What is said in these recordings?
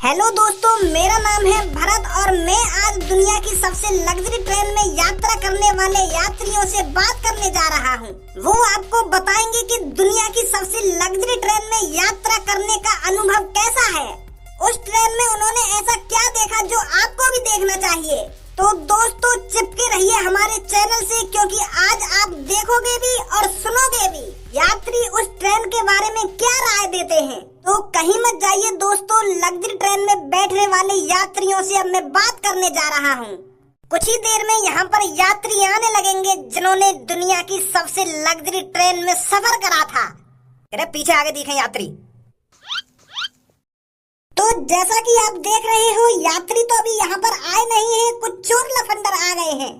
Hello दोस्तों, मेरा नाम है भरत और मैं आज दुनिया की सबसे लग्जरी ट्रेन में यात्रा करने वाले यात्रियों से बात करने जा रहा हूँ। वो आपको बताएंगे कि दुनिया की सबसे लग्जरी ट्रेन में यात्रा करने का अनुभव कैसा है। उस ट्रेन में उन्होंने ऐसा क्या देखा जो आपको भी देखना चाहिए। तो दोस्तों चिपके रहिए हमारे चैनल से, क्योंकि आज आप देखोगे भी और सुनोगे भी यात्री उस ट्रेन के बारे में क्या राय देते हैं। तो कहीं मत जाइए दोस्तों, लग्जरी ट्रेन में बैठने वाले यात्रियों से अब मैं बात करने जा रहा हूँ। कुछ ही देर में यहाँ पर यात्री आने लगेंगे जिन्होंने दुनिया की सबसे लग्जरी ट्रेन में सफर करा था। अरे पीछे आगे दिखे यात्री। तो जैसा कि आप देख रहे हो, यात्री तो अभी यहाँ पर आए नहीं हैं, कुछ चोर लफंडर आ गए हैं।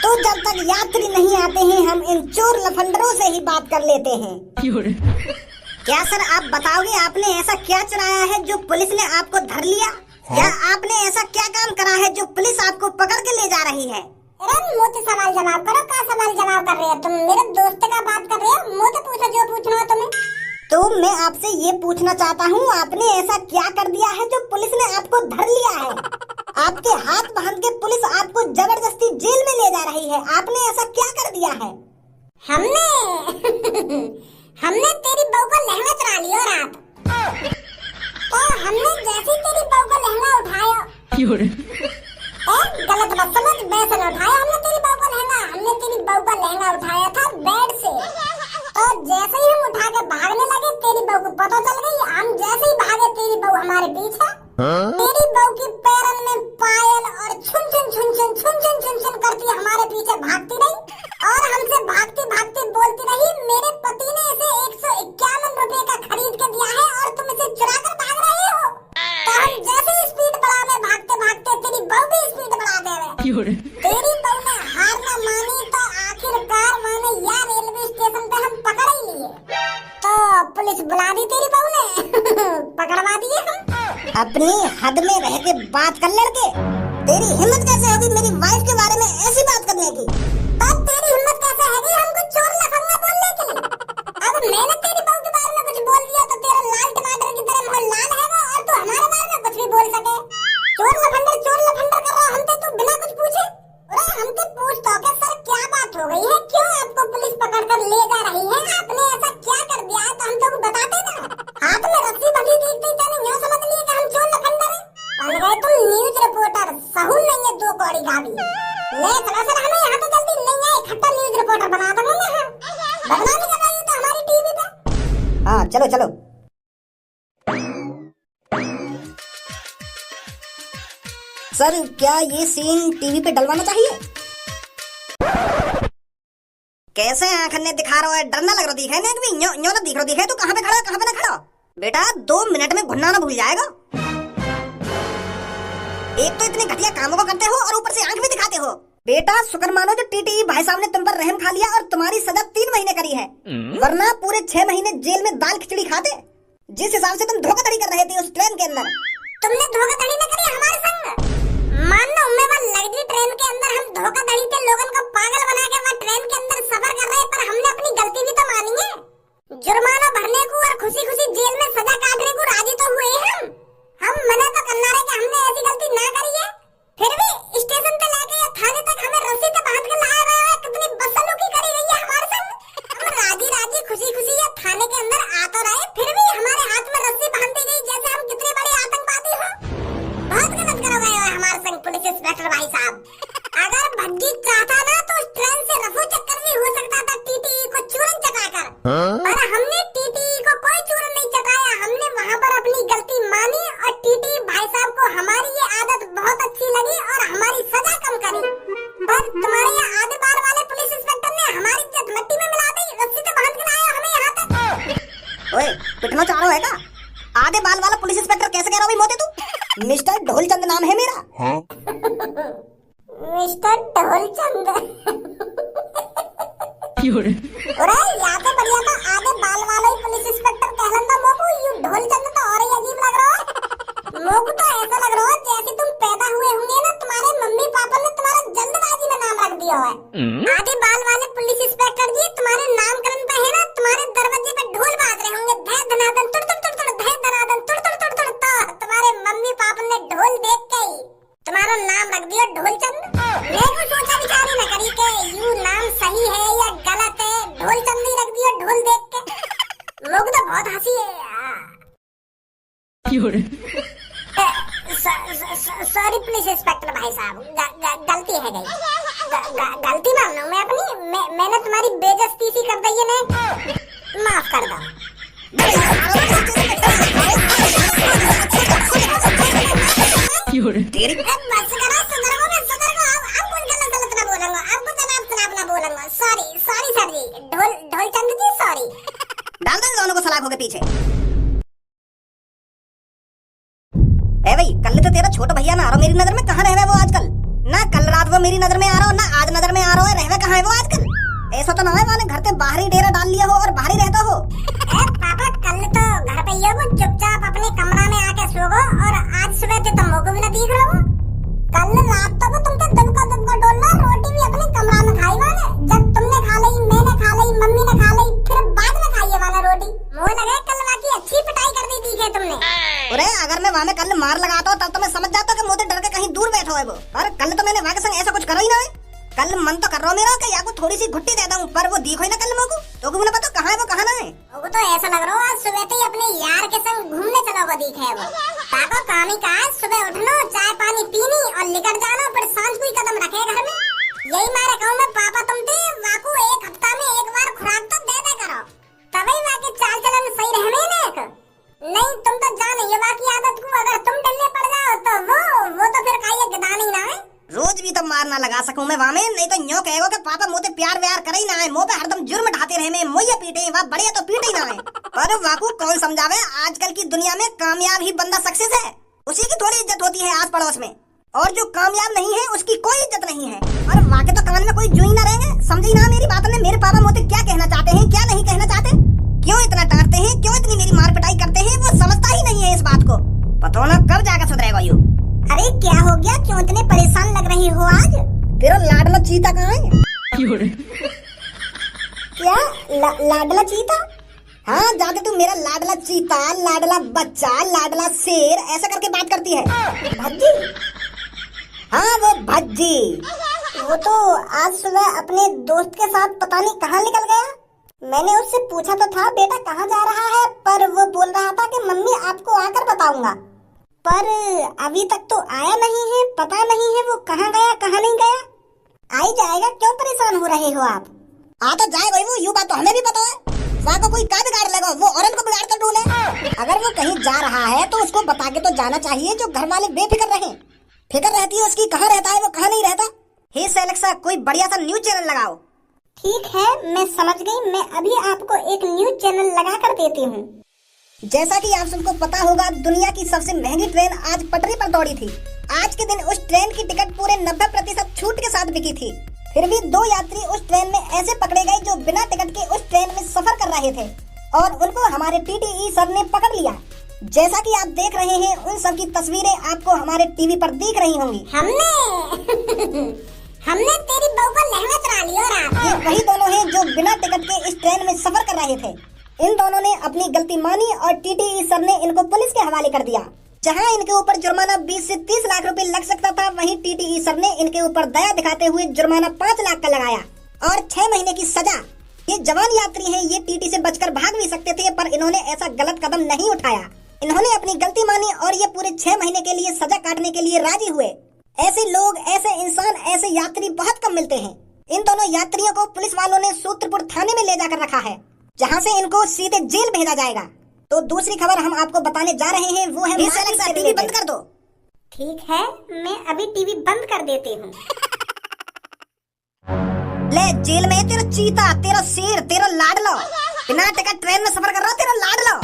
तो जब तक यात्री नहीं आते हैं हम इन चोर लफंडरों से ही बात कर लेते हैं। क्या सर आप बताओगे, आपने ऐसा क्या चुराया है जो पुलिस ने आपको धर लिया? या आपने ऐसा क्या काम करा है जो पुलिस आपको पकड़ के ले जा रही है? अरे मुझसे सवाल जवाब करो। क्या सवाल जवाब कर रहे हो तुम? मेरे दोस्त का बात कर रहे हो? मुझसे पूछो जो पूछना हो तुम्हें। तो मैं आपसे ये पूछना चाहता हूँ, आपने ऐसा क्या कर दिया है जो पुलिस ने आपको धर लिया है? आपके हाथ बांध के पुलिस आपको जबरदस्ती जेल में ले जा रही है। आपने ऐसा क्या कर दिया है? हमने तेरी बहू का लहंगा चुरा लिया रात। तो हमने जैसे ही तेरी बहू का लहंगा उठाया, गलत मत समझ, वैसे न उठाया हमने तेरी बहू का लहंगा। हमने तेरी बहू का लहंगा उठाया था बेड से। तो जैसे ही हम उठा के भागने लगे, तेरी बहू को पता चल गई। हम जैसे ही भागे, तेरी बहू हमारे पीछे। तेरी बहू की पैरन में पायल और छुन छुन छुन छुन छुन छुन छुन छुन करती हमारे पीछे भागती रही और हमसे भागती भागती बोलती रही, मेरे पति ने इसे 151 रुपए का खरीद के दिया है और तुम इसे चुरा कर भाग रहे हो। तो हम जैसे ही स्पीड बढ़ावे भागते भागते तेरी बहू भी स्पीड बढ़ा देवे। तेरी बहू ने हार न मानी तो आखिरकार माने या रेलवे स्टेशन पे हम पकड़ ही लिए। तो पुलिस बुला दी तेरी बहू ने, पकड़वा दिए हम। अपनी हद में रह के बात कर लड़के। तेरी हिम्मत कैसे होगी मेरी वाइफ के बारे में ऐसी बात करने की? तब तेरी हिम्मत कैसे होगी हमको चोर लफंगा बोलने की? अगर मैंने तेरी बहू के बारे में कुछ बोल दिया तो तेरा लाल टमाटर की तरह मुंह लाल है और तू हमारे बारे में कुछ भी बोल सके। चोर लफंडर कर रहा हमसे तू बिना कुछ पूछे। अरे हमसे पूछता हो कि सर क्या बात हो गई है, क्यों आपको पुलिस पकड़ कर ले जा रही है, आपने ऐसा क्या कर दिया है? तो हम तो बताते ना। हाथ में रस्सी बंधी थी तो जाने यूं समझ लिए कि हम चोर लफंडर हैं। बन गए तुम न्यूज रिपोर्टर, सहूल नहीं है दो कौड़ी गाड़ी। ले चलो सर, हमें यहाँ तो जल्दी नहीं आए, इकट्ठा न्यूज रिपोर्टर बना दो ना। बदनामी कर रही हो तो हमारी टीवी पे। हाँ चलो चलो। सर क्या ये सीन टीवी पे डलवाना चाहिए? कैसे आंखने दिखा रहा है, डर ना लग रहा दिखे ना? न्यो ना दिख रहा दिखे तो कहाँ पे खड़ा कहाँ पे ना खड़ा? बेटा 2 मिनट में घुन्ना ना भूल जाएगा। एक तो इतने घटिया कामों को करते हो और ऊपर से आंख भी दिखाते हो। बेटा शुक्र मानो जो टीटी भाई साहब ने तुम पर रहम खा लिया और तुम्हारी सजा 3 महीने करी है, वरना पूरे 6 महीने जेल में दाल खिचड़ी खाते। जिस हिसाब से तुम धोखाधड़ी कर रहे थे उस ट्रेन के अंदर। तुमने धोखाधड़ी न करी हमारे संग। मानना उम्मेवार लग्जरी ट्रेन के अंदर हम धोखाधड़ी के लोगों को पागल बना के वहाँ ट्रेन के अंदर सफर कर रहे, पर हमने अपनी गलती भी तो मानी है। जुर्माना भरने को और खुशी खुशी जेल में सजा काटने को राजी तो हुए हम मना तो करना रहे कि हमने ऐसी गलती ना करी है, फिर भी स्टेशन पे लेके या थाने तक हमें रस्सी से बांध के लाया गया है। कितनी बदसलूकी करी गई है हमारे संग। हम राजी खुशी खुशी या थाने के अंदर आ तो रहे, फिर भी हमारे हाथ में रस्सी बांध दी गई जैसे हम कितने बड़े आतंकवादी हो। बहुत गलत करो गए हो हमारे संग पुलिस इंस्पेक्टर भाई साहब। अगर भज्जी चाहता ना तो उस ट्रेन से रफू चक्कर भी हो सकता था टीटी को चूरन चटाकर, पर हमने टीटी को कोई चूरन नहीं चटाया। हमने वहाँ पर अपनी गलती मानी और टीटी भाई साहब को हमारी ये आदत बहुत अच्छी लगी और हमारी सजा कम करी। पर तुम्हारे ये आधे बाल वाले पुलिस इंस्पेक्टर ने हमारी इज्जत मिट्टी में मिला दी, रस्सी से बांध के लाया हमें यहाँ तक। ओए पिटना चाह रहा है क्या? आधे बाल वाला पुलिस इंस्पेक्टर कैसे कह रहा है मोते तू? मिस्टर ढोलचंद नाम है मेरा। मिस्टर ढोलचंद। अरे या तो बढ़िया था आधे बाल वाला ही पुलिस इंस्पेक्टर कहलंदा मोकू, यू ढोलचंद तो और ही अजीब लग रहा है। मोकू तो ऐसा लग रहा है जैसे तुम पैदा हुए होंगे ना, तुम्हारे मम्मी पापा ने तुम्हारा जल्दबाजी में नाम रख दिया है। आधे बाल वाले पुलिस इंस्पेक्टर जी, तुम्हारे नामकरण पे है ना, तुम्हारे दरवाजे पे ढोल बाज रहे होंगे, धै धनादन तुड़ तुड़ तुड़ तुड़, धै धनादन तुड़ तुड़ तुड़ तुड़। मेरे तो बहुत हंसी सॉरी प्लीज इंस्पेक्टर भाई साहब, गलती है गई, गलती मान लो मैं अपनी, मैंने तुम्हारी बेइज्जती सी कर दी है ना, माफ कर दो। तेरी बस करो, सुधरो, अब कुछ गलत ना बोलूंगा, अब कुछ खराब ना बोलूंगा। सॉरी सर जी, ढोल चंद जी सॉरी। डाल दो दोनों को सलाखों के पीछे। ए भाई, कल तो तेरा छोटा भैया ना आ रहा मेरी नजर में, कहाँ रहे वो आजकल? ना कल रात वो मेरी नजर में आ रहा हो, ना आज नजर में आ रहा है, रहवे कहाँ है वो आजकल? ऐसा तो ना है मैंने घर के बाहर ही डेरा डाल लिया हो और बाहर ही रहता हो। पापा कल तो घर पे ही हो, चुपचाप अपने कमरा में आके सो गो, और आज सुबह से तुम को भी ना दिख रहा हो। कल रात तो तुमसे दुबका डोलना, रोटी भी अपने कमरा में खाई वाले, जब तुमने खा ली, मैंने खा ली, मम्मी ने खा ली, फिर बाद में खाई वाला रोटी। मुँह लगे कल वाकी अच्छी पिटाई कर दी थी तुमने। अरे अगर मैं वहाँ में कल मार लगाता तब तो मैं समझ जाता कि मुझे डर के कहीं दूर बैठा है वो, पर कल तो मैंने वहाँ के संग ऐसा कुछ करा ही ना है। कल मन तो कर रहा हूँ मेरा कि या को थोड़ी सी घुट्टी दे दूं, पर वो दिखो ही ना कल मेरे को, तो मुझे पता कहाँ है वो कहाँ ना है। वो तो ऐसा लग रहा है आज सुबह से ही अपने यार के संग घूमने चला हुआ दिखे है वो। पापा काम ही कहा, सुबह उठना, चाय पानी पीनी और निकल जाना, फिर सांझ को ही कदम रखे घर में। यही मारे कहूँ मैं पापा, तुम थे वाकू एक हफ्ता में एक बार खुराक तो दे करो, तभी वाकई चाल चलन सही रहने ने। नहीं तुम तो जान ये वाकई आदत को, अगर तुम डलने पड़ जाओ तो वो तो फिर खाइए गदानी ना है। रोज भी तो मार ना लगा सकूं मैं वहाँ में, नहीं तो न्यों कहेगो कि पापा मुझे प्यार व्यार करे ही ना है, मुँह पे हरदम जुर्म ढाते रहे में, मुझे पीटे वहाँ बड़े तो पीटे ही ना है। पर वाकू कौन समझावे, आजकल की दुनिया में कामयाब ही बंदा सक्सेस है, उसी की थोड़ी इज्जत होती है आस पड़ोस में, और जो कामयाब नहीं है उसकी कोई इज्जत नहीं है। और वाके तो कान में कोई जू ही ना रहेंगे, समझी ना मेरी बात ने, मेरे पापा मुझे क्या कहना चाहते हैं क्या नहीं कहना चाहते, क्यों इतना डांटते हैं, क्यों इतनी मेरी मार पिटाई करते हैं, वो समझता ही नहीं है इस बात को। पता ना कब जाकर सुधरेगा यू। अरे क्या हो गया, क्यों इतने परेशान लग रही हो आज? तेरा लाडला चीता कहाँ है? क्या लाडला चीता? हाँ, जाके तू मेरा लाडला चीता, लाडला बच्चा, लाडला शेर ऐसा करके बात करती है। भज्जी? हाँ वो भज्जी। वो तो आज सुबह अपने दोस्त के साथ पता नहीं कहाँ निकल गया। मैंने उससे पूछा तो था बेटा कहाँ जा रहा है, पर वो बोल रहा था कि मम्मी आपको आकर बताऊंगा, पर अभी तक तो आया नहीं है, पता नहीं है वो कहाँ गया कहाँ नहीं गया। आ ही जाएगा, क्यों परेशान हो रहे हो आप? आ तो जाएगा वो, यू बात तो हमें भी पता है, वहाँ को कोई का बिगाड़ लेगा, वो औरत को बिगाड़ कर ढूंढे। अगर वो कहीं जा रहा है तो उसको बता के तो जाना चाहिए, जो घर वाले बेफिक्र रहे। फिक्र रहती है उसकी, कहाँ रहता है वो कहाँ नहीं रहता। हे सेलेक्सा, कोई बढ़िया सा न्यूज चैनल लगाओ। ठीक है मैं समझ गई, मैं अभी आपको एक न्यूज चैनल लगा कर देती हूँ। जैसा कि आप सबको पता होगा, दुनिया की सबसे महंगी ट्रेन आज पटरी पर दौड़ी थी। आज के दिन उस ट्रेन की टिकट पूरे 90% छूट के साथ बिकी थी। फिर भी 2 यात्री उस ट्रेन में ऐसे पकड़े गए जो बिना टिकट के उस ट्रेन में सफर कर रहे थे, और उनको हमारे टीटीई सर ने पकड़ लिया। जैसा कि आप देख रहे हैं, उन सब की तस्वीरें आपको हमारे टीवी पर दिख रही होंगी। हमने तेरी बहू का लहंगा चुरा लिया। और ये वही दोनों हैं जो बिना टिकट के इस ट्रेन में सफर कर रहे थे। इन दोनों ने अपनी गलती मानी और टीटीई सर ने इनको पुलिस के हवाले कर दिया। जहां इनके ऊपर जुर्माना 20 से 30 लाख रुपए लग सकता था, वहीं टीटीई सर ने इनके ऊपर दया दिखाते हुए जुर्माना 5 लाख का लगाया और 6 महीने की सजा। ये जवान यात्री हैं, ये टीटी से बचकर भाग भी सकते थे, पर इन्होंने ऐसा गलत कदम नहीं उठाया। इन्होंने अपनी गलती मानी और ये पूरे 6 महीने के लिए सजा काटने के लिए राजी हुए। ऐसे लोग, ऐसे इंसान, ऐसे यात्री बहुत कम मिलते हैं। इन दोनों यात्रियों को पुलिस वालों ने सूत्रपुर थाने में ले जाकर रखा है, जहां से इनको सीधे जेल भेजा जाएगा। तो दूसरी खबर हम आपको बताने जा रहे हैं, वो है टीवी बंद कर दो। ठीक है, मैं अभी टीवी बंद कर देती हूँ। ले, जेल में तेरा चीता, तेरा शेर, तेरा लाडलो, बिना टिकट ट्रेन में सफर कर रहा, तेरा लाडलो।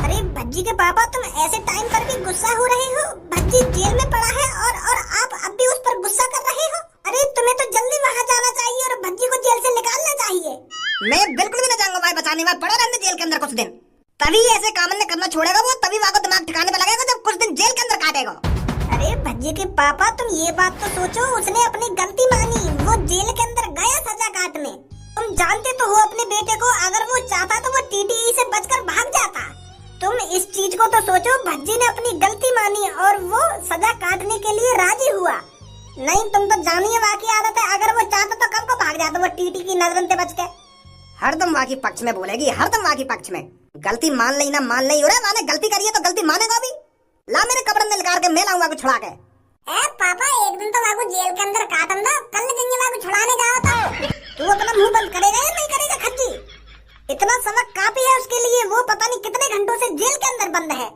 अरे भज्जी के पापा, तुम ऐसे टाइम पर भी गुस्सा हो रहे हो? भज्जी जेल में पड़ा है और आप अब भी उस पर गुस्सा कर रहे हो? अरे तुम्हें तो जल्दी वहाँ जाना चाहिए और भज्जी को जेल से निकालना चाहिए। मैं बिल्कुल भी न जाऊंगा भाई बचाने, में पड़ा रहने जेल के अंदर कुछ दिन, तभी ऐसे काम ने करना छोड़ेगा वो, तभी वहाँ को दिमाग ठिकाने पे लगेगा जब कुछ दिन जेल के अंदर काटेगा। अरे भज्जी के पापा, तुम ये बात तो सोचो, उसने अपनी गलती मानी, वो जेल के अंदर गया सजा काटने। तुम जानते तो हो अपने बेटे को, अगर वो चाहता तो वो टीटीई से बचकर भाग जाता। तुम इस चीज को तो सोचो, भज्जी ने अपनी गलती मानी और वो सजा काटने के लिए राजी हुआ। नहीं, तुम तो जानिए वाकई आदत है, अगर वो चाहता तो कब को भाग जाता वो टीटी की नजरों से बच के। हरदम माँ की पक्ष में बोलेगी, हरदम माँ की पक्ष में। गलती मान ली ना मान ली, अरे माने गलती करी है तो गलती मानेगा भी। ला मेरे कपड़े में निकाल के मैं लाऊंगा को छुड़ा के। पापा एक दिन तो वागू जेल के अंदर काटन दो, कल दिन वागू छुड़ाने जाओ तो। तू अपना मुंह बंद करेगा या नहीं करेगा खच्ची? इतना सबक काफी है उसके लिए, वो पता नहीं कितने घंटों से जेल के अंदर बंद है।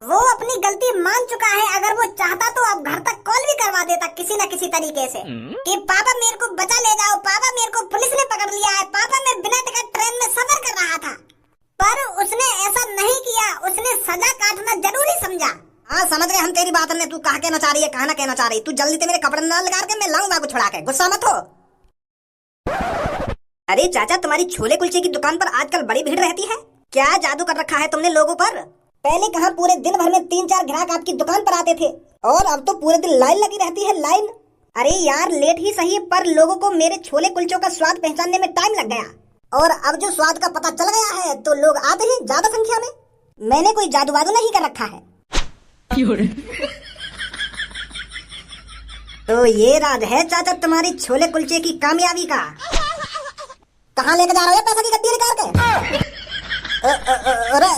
वो अपनी गलती मान चुका है, अगर वो चाहता तो अब घर तक कॉल भी करवा देता किसी न किसी तरीके से कि पापा मेरे को बचा ले जाओ, पापा मेरे को पुलिस ने पकड़ लिया है, पापा मैं बिना टिकट ट्रेन में सफर कर रहा था। पर उसने ऐसा नहीं किया, उसने सजा काटना जरूरी समझा। हाँ समझ गए हम तेरी बात ने, तू कहा कहना चाह रही है, कहा ना कहना चाह रही। तू जल्दी से मेरे कपड़े ना लगा के मैं लाऊंगा को छुड़ा के, गुस्सा मत हो। अरे चाचा तुम्हारी छोले कुलचे की दुकान पर आजकल बड़ी भीड़ रहती है, क्या जादू कर रखा है तुमने लोगों पर? पहले कहाँ पूरे दिन भर में 3-4 ग्राहक आपकी दुकान पर आते थे, और अब तो पूरे दिन लाइन लगी रहती है, लाइन। अरे यार लेट ही सही पर लोगों को मेरे छोले कुलचों का स्वाद पहचानने में टाइम लग गया, और अब जो स्वाद का पता चल गया है तो लोग आते हैं ज्यादा संख्या में। मैंने कोई जादू वादू नहीं कर रखा है। तो ये राज है चाचा तुम्हारी छोले कुलचे की कामयाबी का। कहाँ लेके जा रहे हो पैसा की गड्डी निकाल के? अरे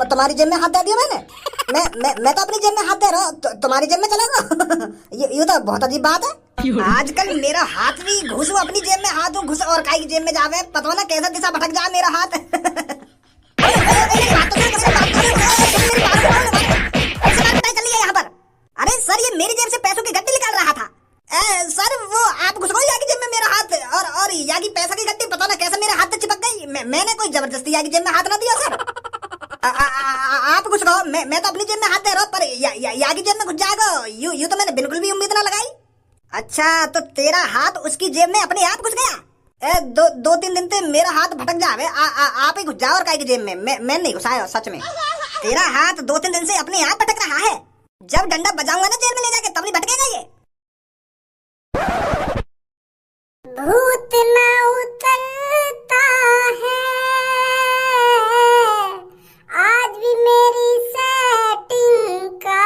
तुम्हारी जेब में हाथ दे दिया मैंने। मैं तो अपनी जेब में हाथ दे रहा हूँ, तुम्हारी जेब में चलेगा? ये तो बहुत अजीब बात है। आजकल मेरा हाथ भी घुसू अपनी जेब में, हाथ घुस और काई की जेब में जावे, पता ना कैसा दिशा भटक जाए मेरा हाथ। यहाँ पर अरे सर ये मेरी जेब से पैसों की गड्डी निकाल रहा था। सर वो आप घुस गए यागी जेब में मेरा हाथ, और यागी पैसा की गड्डी पता ना कैसे मेरे हाथ से चिपक गई। मैंने कोई जबरदस्ती यागी जेब में हाथ ना दिया सर। आप घुस गए, मैं तो अपनी जेब में हाथ दे रहा हूँ, पर यागी जेब में घुस जाएगा यूं तो मैंने बिल्कुल भी उम्मीद ना लगाई। अच्छा तो तेरा हाथ उसकी जेब में अपने आप घुस गया? दो तीन दिन से मेरा हाथ भटक जावे, आप ही घुस जाओ और काई की जेब में, मैं नहीं घुसाया सच में। तेरा हाथ 2-3 दिन से अपने आप भटक रहा है, जब डंडा बजाऊंगा ना जेल में ले जाके तब नहीं भटकेगा ये। भूत ना उतरता है आज भी मेरी सेटिंग का,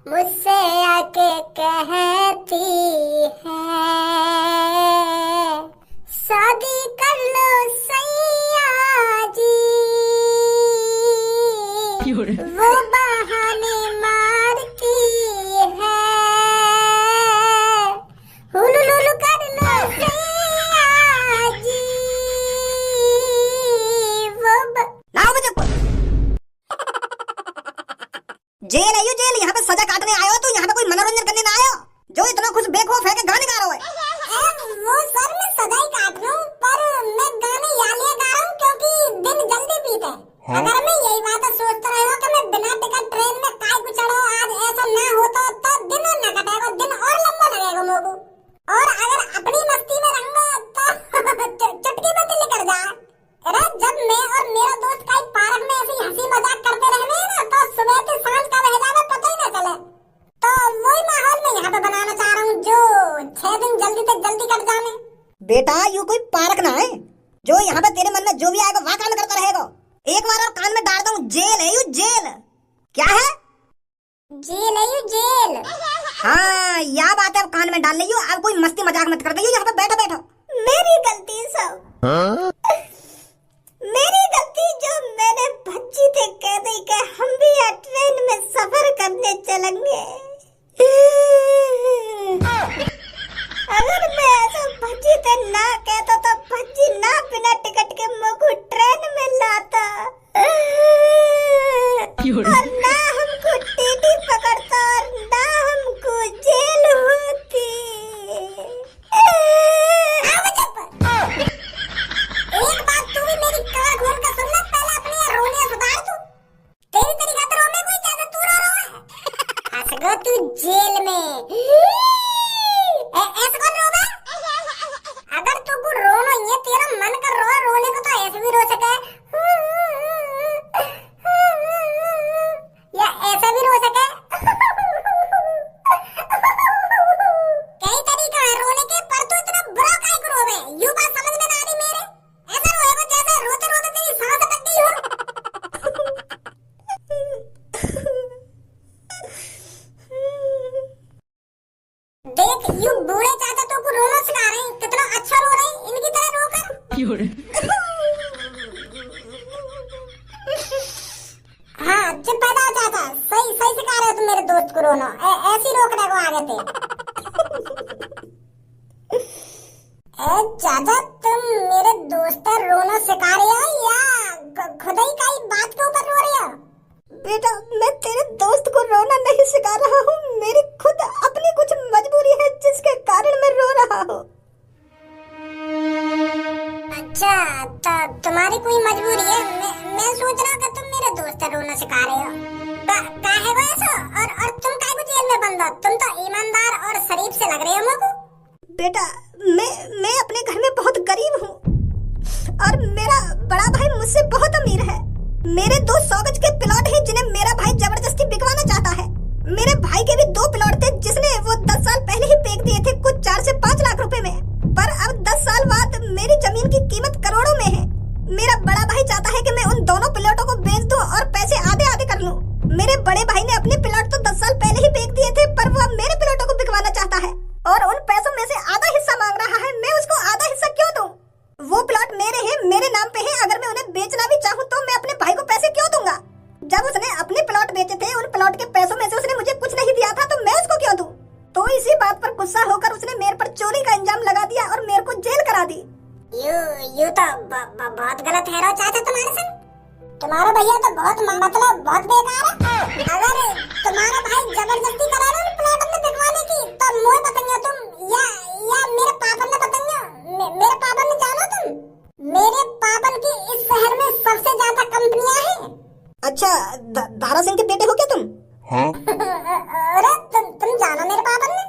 मुझसे आके कहती है शादी कर लो सैया जी, वो बहाने मारती है, हुलुलुलु कर लो सैया जी, वो जेल है ये जेल, यहाँ पे सजा काटने आए हो तो यहाँ पे कोई मनोरंजन करने ना आए हो, जो इतना खुश बेखौफ है कि गाने गा रहे हो। वो सर मैं सजा ही काट रहा हूँ, पर मैं गाने यालिया गा रहा हूँ क्योंकि दिन जल्दी बीते। अगर मैं यही बात सोचता रहा कि मैं बिना टिकट ट्रेन में काय को चढ़ो, आज ऐसा ना हो तो दिन न कटेगा, दिन और लंबा लगेगा मोगू। और अगर अपनी मस्ती में रहूंगा तो चुटकी में दिल कर जाए। अरे जब मैं और मेरा दोस्त कहीं पार्क में ऐसी हंसी मजाक करते रहे ना तो सुबह से सांझ का रह जावे पता ही न चले। तो वही माहौल में यहाँ पे बनाना चाह रहा हूँ जो 6 दिन जल्दी से जल्दी कट जाने। बेटा यू कोई पार्क ना है जो यहाँ पे तेरे मन में जो भी आएगा वहाँ काम करता रहेगा। एक बार और कान में डाल दूं, जेल है यू जेल। क्या है? जेल है यू जेल। हाँ यह बात है, अब कान में डाल लियो, अब कोई मस्ती मजाक मत कर दे, यहाँ पे बैठो बैठो। मेरी गलती सब, मेरी गलती जो मैंने भज्जी थे कह दी कि हम भी यार ट्रेन में सफर करने चलेंगे। अगर मैं ऐसा भज्जी थे ना कहता तो भज्जी ना बिना टिकट के मुझको ट्रेन में लाता, और ना हमको टीटी पकड़ता और ना हमको जेल होती। एक बात तू भी मेरी कान खोल कर सुन ले, पहले अपने रोने सुधार तू। तेरी तरीका तो रोने कोई ज्यादा तू रो रहा है। हंस गो तू जेल में। ऐसे कौन रो बे? अगर तू को रोना ये तेरा मन कर रहा है रोने को तो ऐसे भी रो सके, या ऐसे भी रो सके। कई तरीका है रोने के, पर तू इतना बुरा काहे को रोवे? यूं बात समझ में ना आ रही मेरे। ऐसा रोएगा जैसे रोते रोते तेरी सांस अटक गई हो। देख यू बूढ़े चाचा तो को रोना सिखा रहे हैं, कितना अच्छा रो रहे दोस्त को रोना, ऐसी रोकने को आगे थे। चाचा तुम मेरे दोस्त रोना सिखा रहे हो या खुद ही कई बात के ऊपर रो रहे हो? बेटा मैं तेरे दोस्त को रोना नहीं सिखा रहा हूँ, मेरी खुद अपनी कुछ मजबूरी है जिसके कारण मैं रो रहा हूँ। अच्छा तो तुम्हारी कोई मजबूरी है? मैं सोच रहा कि तुम मेरे दोस्त रोना सिखा रहे हो। काहे को ऐसा? और तुम काहे को जेल में बंद हो? तुम तो ईमानदार और शरीफ से लग रहे हो मुझको। बेटा मैं अपने घर में बहुत गरीब हूँ और मेरा बड़ा भाई मुझसे बहुत अमीर है। मेरे 2 100 गज के प्लॉट हैं जिन्हें मेरा भाई जबरदस्ती बिकवाना चाहता है। मेरे भाई के भी 2 प्लॉट थे जिसने वो 10 साल पहले ही बेच दिए थे, कुछ 4 से 5 लाख रुपए में। पर अब 10 साल बाद मेरी जमीन की कीमत करोड़ों में है। मेरा बड़ा भाई चाहता है कि मैं उन दोनों प्लॉटों को बेच दूं और पैसे आधे आधे कर लूं। मेरे बड़े भाई ने अपने प्लॉट तो 10 साल पहले ही बेच दिए थे, पर वो अब मेरे प्लॉटों को बिकवाना चाहता है और उन पैसों में से आधा हिस्सा मांग रहा है। मैं उसको आधा हिस्सा क्यों दूं? वो प्लॉट मेरे हैं, मेरे नाम पे है। अगर मैं उन्हें बेचना भी चाहूँ तो मैं अपने भाई को पैसे क्यों दूंगा? जब उसने अपने प्लॉट बेचे थे, उन प्लॉट के पैसों में से उसने मुझे कुछ नहीं दिया था, तो मैं उसको क्यों दूं? तो इसी बात पर गुस्सा होकर उसने मेरे पर चोरी का इंजाम लगा दिया और मेरे को जेल करा दी। यू तो बहुत गलत है रो चाचा तुम्हारे संग। तुम्हारा भैया तो बहुत बेकार है। अगर तुम्हारा भाई जबरदस्ती करा रहा है प्लॉट में बिकवाने की तो मुझे बताइए तुम या मेरे पापा ने बताइए। मेरे पापा ने जानो तुम, मेरे पापा की इस शहर में सबसे ज्यादा कंपनियां हैं। अच्छा धारा सिंह के बेटे हो क्या तुम? हाँ? अरे तुम जानो मेरे पापा ने?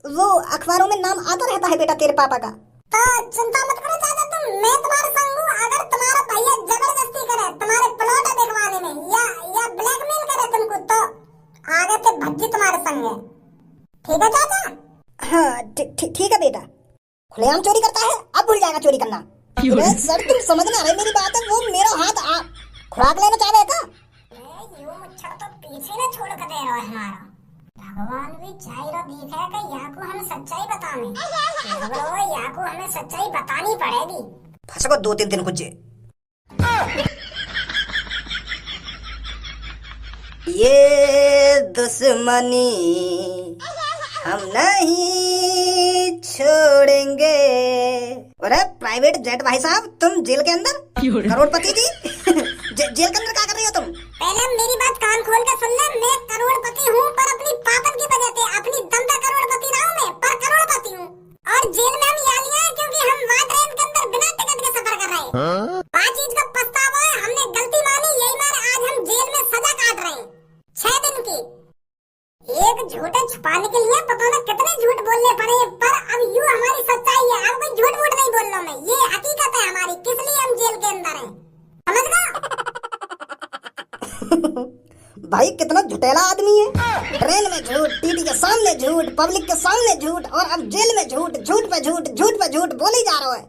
वो अखबारों में नाम आता रहता है बेटा तेरे पापा का। तो चिंता मत करो चाचा तुम, मैं तुम्हारे संग हूँ। अगर तुम्हारा भैया जबरदस्ती करे तुम्हारे प्लॉट बिकवाने में या ब्लैकमेल करे तुमको तो आगे से भज्जी तुम्हारे संग है। ठीक है चाचा? हाँ ठीक है बेटा। खुलेआम चोरी करता है, अब भूल जाएगा चोरी करना। सर तुम समझना रहे मेरी बात है। वो मेरा हाथ खुराक लेना चाह रहे का? यूं मुच्छर तो पीछे न छोड़ कर दे रहा है हमारा। भगवान भी चाहिए दिखे कि यहाँ को हमें सच्चाई बताने। यहाँ को हमें सच्चाई बतानी पड़ेगी। फंस को 2-3 दिन कुछ। ये दुश्मनी हम नहीं छोड़ेंगे। अरे प्राइवेट जेट भाई साहब तुम जेल के अंदर? करोड़पति जी जेल के अंदर क्या कर रही हो तुम? पहले मेरी बात कान खोल कर सुन ले। मैं करोड़पति हूँ पर अपनी पापन की वजह से, अपनी दम पे करोड़पति ना हूँ मैं, पर करोड़पति हूँ। और जेल में हम इसलिए हैं क्योंकि हम वहाँ ट्रेन के अंदर बिना टिकट के सफर कर रहे हैं। हाँ? 5 चीज का पछतावा है, हमने गलती मानी, यही मारे आज हम जेल में सजा काट रहे हैं 6 दिन की। एक झूठे छुपाने के लिए पता न कितने झूठ बोलने पड़े, पर अब यूँ हमारी सच्चाई है। अब कोई झूठ मूठ नहीं बोल रहा मैं, ये हकीकत है हमारी, किस लिए हम जेल के अंदर हैं, समझ गए? भाई कितना झुटेला आदमी है। ट्रेन में झूठ, टीटी के सामने झूठ, पब्लिक के सामने झूठ और अब जेल में झूठ, झूठ पे झूठ बोले जा रहा है।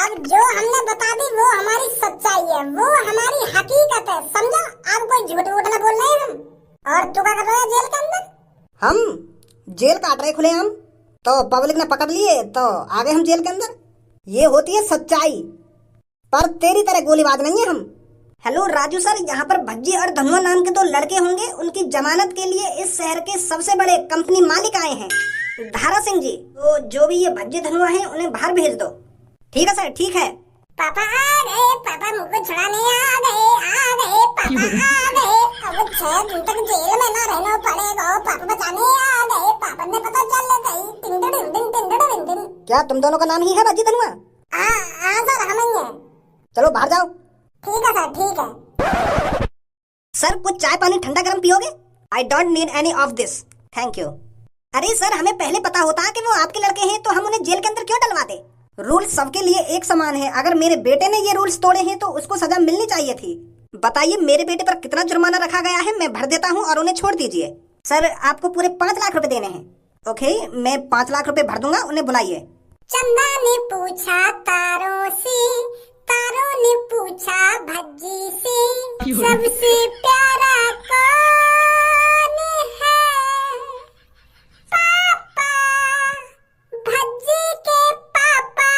अब जो हमने बता दी वो हमारी सच्चाई है, वो हमारी हकीकत है, समझा? अब कोई झूठ वूठ न बोल रहे हम। और तू क्या कर रहा है जेल के अंदर? हम जेल काट रहे खुले हम, तो पब्लिक ने पकड़ लिए तो आ गए हम जेल के अंदर। ये होती है सच्चाई, पर तेरी तरह गोलीबाज नहीं है हम। हेलो राजू सर, यहाँ पर भज्जी और धनुआ नाम के 2 लड़के होंगे, उनकी जमानत के लिए इस शहर के सबसे बड़े कंपनी मालिक आए हैं, धारा सिंह जी। तो जो भी ये भज्जी धनुआ हैं उन्हें बाहर भेज दो। ठीक है सर, ठीक है। पापा आ गए, पापा मुझको छुड़ाने आ गए, पापा आ गए। अब 6 दिन तक जेल में ना रहना पड़ेगा, पापा बचाने आ गए, पापा ने पता चल गई। टिंडन क्या तुम दोनों का नाम ही है भज्जी धनुआ? सर हम ही हैं। चलो बाहर जाओ। ठीक है सर, ठीक है। सर कुछ चाय पानी ठंडा गरम पियोगे? I don't need any of this, thank you. अरे सर हमें पहले पता होता कि वो आपके लड़के हैं तो हम उन्हें जेल के अंदर क्यों डलवाते? रूल सबके लिए एक समान है। अगर मेरे बेटे ने ये रूल्स तोड़े हैं तो उसको सजा मिलनी चाहिए थी। बताइए मेरे बेटे पर कितना जुर्माना रखा गया है, मैं भर देता हूँ और उन्हें छोड़ दीजिए। सर आपको पूरे 5 लाख रुपए देने हैं। ओके मैं 5 लाख रुपए भर दूंगा, उन्हें बुलाइए। चंदा ने पूछा तारों से, तारों ने पूछा भज्जी से, सबसे प्यारा कौन है? पापा, भज्जी के पापा।